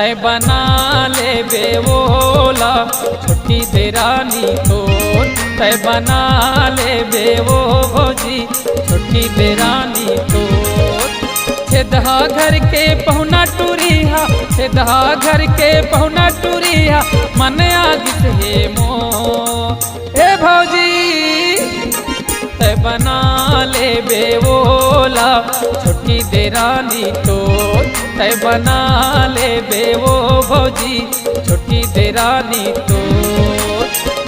तय बना ले बेवोला छोटी देरानी तो तय बना ले बेवो भौजी छोटी देरानी तो छेदहा घर के पहुना टूरिहा छेदहा घर के पहुना टूरिहा मन आगिस हे मो ए भौजी तय बना ले बेवोला छोटी देरानी तो तय बना ले बेवो भौजी छोटी देरानी तो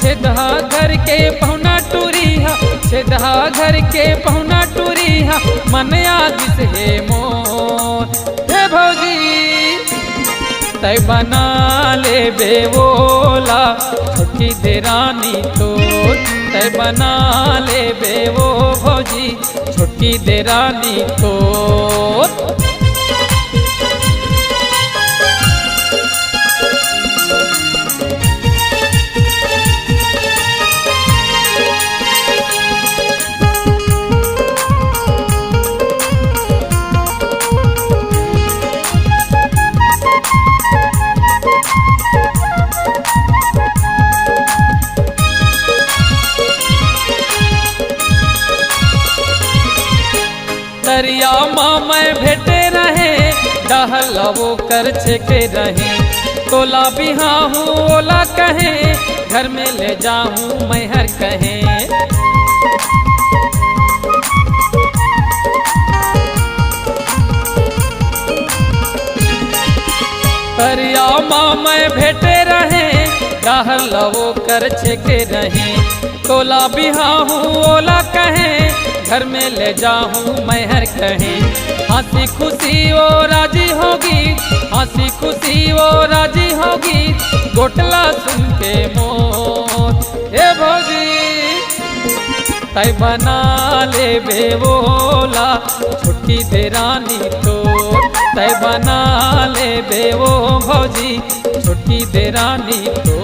छेदहा घर के पहुना टूरिहा छेदहा घर के पहुना टूरिहा मन आगिस हे मोर हे भौजी तय बना ले बेवोला छोटी देरानी तो तय बना ले बेवो भौजी छोटी देरानी तो दरिया मैं भेटे रहे डहलवो कर छेके रहे तोला बिहा हूँ ओला कहे घर में ले जाऊँ मैं हर कहे दरिया मैं भेटे रहे डहलवो कर छेके रहे तोला बिहा हूँ ओला कहे घर में ले जाऊँ मैं हर कहे हंसी खुशी वो राजी होगी हंसी खुशी वो राजी होगी गोटला सुन के मोर ए भौजी तय बना ले बेवोला छोटी देरानी तो तय बना ले बेवो भौजी छोटी देरानी तो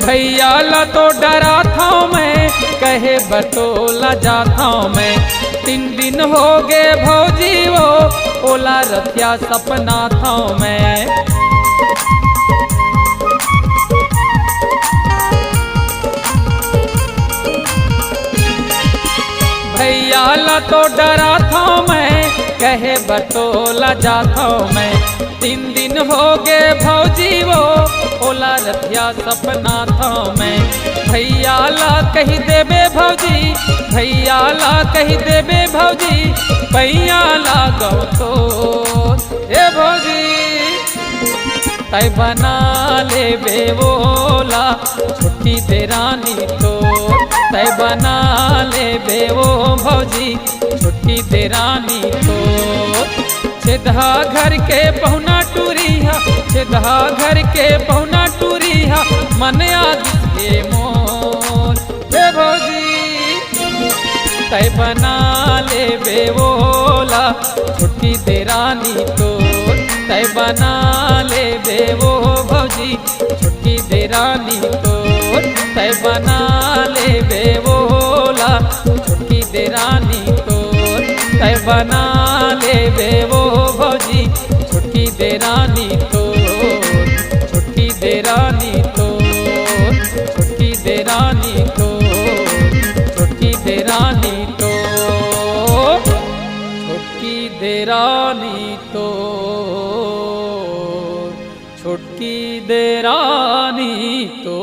भैया ला तो डरा था मैं कहे बटोला जाता मैं 3 दिन हो गए भौजी वो ओला रथिया सपना था मैं भैया ला तो डरा था मैं कहे बटोला जाता मैं 3 दिन हो गए भौजी वो ओला रथिया सपना था मैं भैया ला कही देबे भौजी भैया ला कही देबे भौजी भैया ला गौ तो ए भौजी तय बना ले बेवोला छोटी देरानी तो तय बना ले बेवो भौजी छोटी देरानी तो छेदहा घर के पहुना टूरिहा छेदहा घर के पहुना टूरिहा मन आगिस हे मोर हे भौजी तय बना ले बेवोला छोटी देरानी तो तय बना ले बेवो भौजी छोटी देरानी तो तय बना ले बेवोला छोटी देरानी तो तय बना ले बेवो भौजी छोटी देरानी तो छोटी देरानी तो छोटी देरानी तो छोटी देरानी तो छोटी देरानी तो छोटी देरानी तो